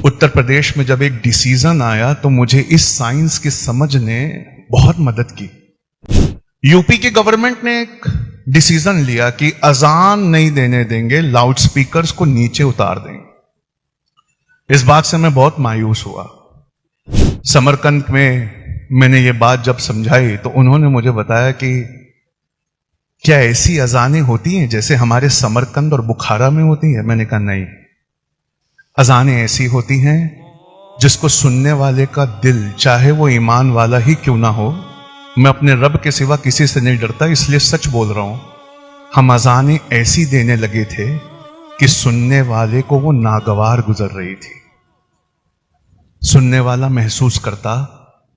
उत्तर प्रदेश में जब एक डिसीजन आया तो मुझे इस साइंस की समझ ने बहुत मदद की। यूपी की गवर्नमेंट ने एक डिसीजन लिया कि अजान नहीं देने देंगे, लाउड स्पीकर्स को नीचे उतार देंगे। इस बात से मैं बहुत मायूस हुआ। समरकंद में मैंने ये बात जब समझाई तो उन्होंने मुझे बताया कि क्या ऐसी अजानें होती हैं जैसे हमारे समरकंद और बुखारा में होती हैं? मैंने कहा नहीं, अजानें ऐसी होती हैं जिसको सुनने वाले का दिल, चाहे वो ईमान वाला ही क्यों ना हो, मैं अपने रब के सिवा किसी से नहीं डरता, इसलिए सच बोल रहा हूं, हम अजानें ऐसी देने लगे थे कि सुनने वाले को वो नागवार गुजर रही थी। सुनने वाला महसूस करता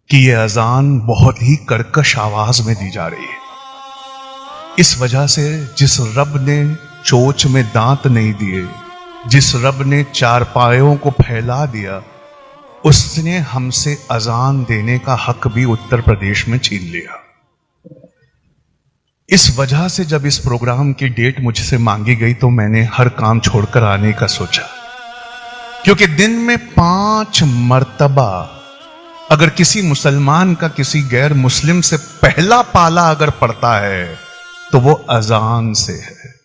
कि ये अजान बहुत ही कर्कश आवाज में दी जा रही है। इस वजह से जिस रब ने चोंच में दांत नहीं दिए, जिस रब ने चारपायों को फैला दिया, उसने हमसे अजान देने का हक भी उत्तर प्रदेश में छीन लिया। इस वजह से जब इस प्रोग्राम की डेट मुझसे मांगी गई तो मैंने हर काम छोड़कर आने का सोचा, क्योंकि दिन में 5 मर्तबा अगर किसी मुसलमान का किसी गैर मुस्लिम से पहला पाला अगर पड़ता है तो वो अजान से है।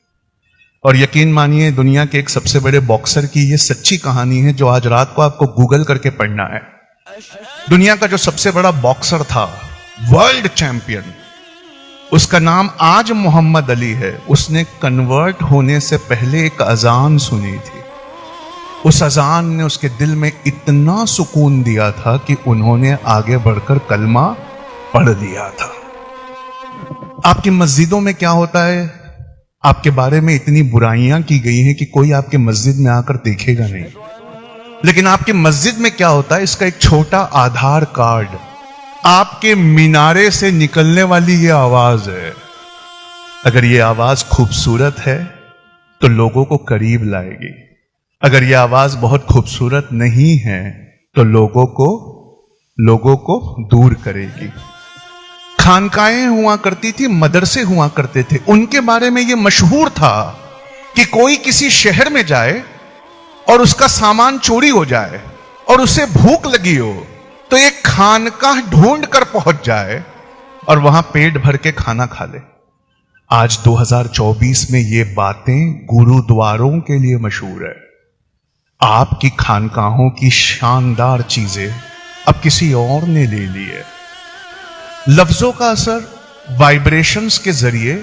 और यकीन मानिए, दुनिया के एक सबसे बड़े बॉक्सर की ये सच्ची कहानी है जो आज रात को आपको गूगल करके पढ़ना है। दुनिया का जो सबसे बड़ा बॉक्सर था, वर्ल्ड चैंपियन, उसका नाम आज मोहम्मद अली है। उसने कन्वर्ट होने से पहले एक अजान सुनी थी। उस अजान ने उसके दिल में इतना सुकून दिया था कि उन्होंने आगे बढ़कर कलमा पढ़ लिया था। आपकी मस्जिदों में क्या होता है? आपके बारे में इतनी बुराइयां की गई हैं कि कोई आपके मस्जिद में आकर देखेगा नहीं, लेकिन आपके मस्जिद में क्या होता है, इसका एक छोटा आधार कार्ड, आपके मीनारे से निकलने वाली ये आवाज है। अगर ये आवाज खूबसूरत है तो लोगों को करीब लाएगी, अगर ये आवाज बहुत खूबसूरत नहीं है तो लोगों को दूर करेगी। खानकाएं हुआ करती थी, मदरसे हुआ करते थे, उनके बारे में यह मशहूर था कि कोई किसी शहर में जाए और उसका सामान चोरी हो जाए और उसे भूख लगी हो तो एक खानकाह ढूंढ कर पहुंच जाए और वहां पेट भर के खाना खा ले। आज 2024 में ये बातें गुरुद्वारों के लिए मशहूर है। आपकी खानकाहों की शानदार चीजें अब किसी और ने ले ली है। लफ्जों का असर वाइब्रेशंस के जरिए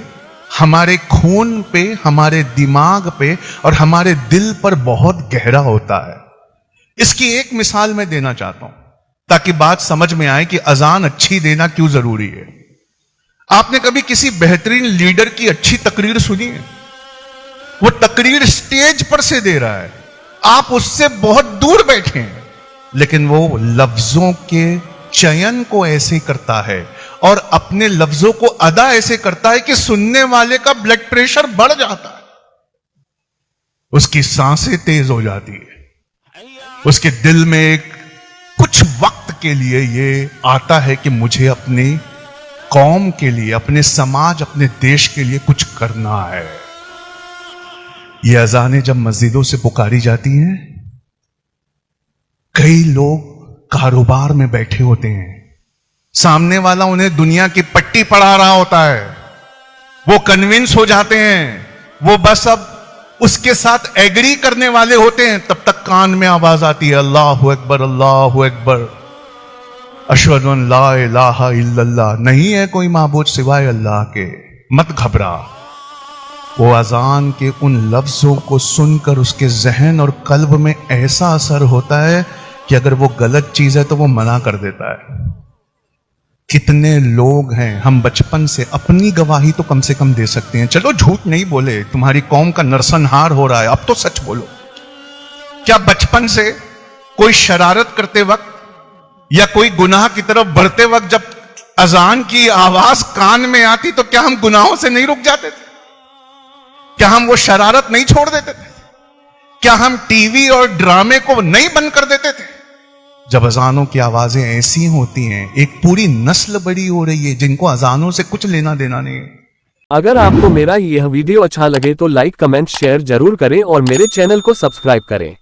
हमारे खून पे, हमारे दिमाग पे और हमारे दिल पर बहुत गहरा होता है। इसकी एक मिसाल मैं देना चाहता हूं ताकि बात समझ में आए कि अजान अच्छी देना क्यों जरूरी है। आपने कभी किसी बेहतरीन लीडर की अच्छी तकरीर सुनी है? वो तकरीर स्टेज पर से दे रहा है, आप उससे बहुत दूर बैठे हैं, लेकिन वो लफ्जों के चयन को ऐसे करता है और अपने लफ्जों को अदा ऐसे करता है कि सुनने वाले का ब्लड प्रेशर बढ़ जाता है, उसकी सांसें तेज हो जाती है, उसके दिल में एक कुछ वक्त के लिए ये आता है कि मुझे अपनी कौम के लिए, अपने समाज, अपने देश के लिए कुछ करना है। ये अजानें जब मस्जिदों से पुकारी जाती हैं, कई लोग कारोबार में बैठे होते हैं, सामने वाला उन्हें दुनिया की पट्टी पढ़ा रहा होता है, वो कन्विंस हो जाते हैं, वो बस अब उसके साथ एग्री करने वाले होते हैं, तब तक कान में आवाज आती है, अल्लाहु अकबर, अल्लाहु अकबर, अशहदु अन ला इलाहा इल्लल्लाह, नहीं है कोई माबूद सिवाय अल्लाह के। मत घबरा। वो अजान के उन लफ्जों को सुनकर उसके जहन और कल्ब में ऐसा असर होता है कि अगर वो गलत चीज है तो वो मना कर देता है। कितने लोग हैं, हम बचपन से, अपनी गवाही तो कम से कम दे सकते हैं, चलो झूठ नहीं बोले, तुम्हारी कौम का नरसंहार हो रहा है, अब तो सच बोलो। क्या बचपन से कोई शरारत करते वक्त या कोई गुनाह की तरफ बढ़ते वक्त जब अजान की आवाज कान में आती तो क्या हम गुनाहों से नहीं रुक जाते थे? क्या हम वो शरारत नहीं छोड़ देते थे? क्या हम टीवी और ड्रामे को नहीं बंद कर देते थे? जब अजानों की आवाजें ऐसी होती हैं, एक पूरी नस्ल बड़ी हो रही है जिनको अजानों से कुछ लेना देना नहीं है। अगर आपको मेरा यह वीडियो अच्छा लगे तो लाइक, कमेंट, शेयर जरूर करें और मेरे चैनल को सब्सक्राइब करें।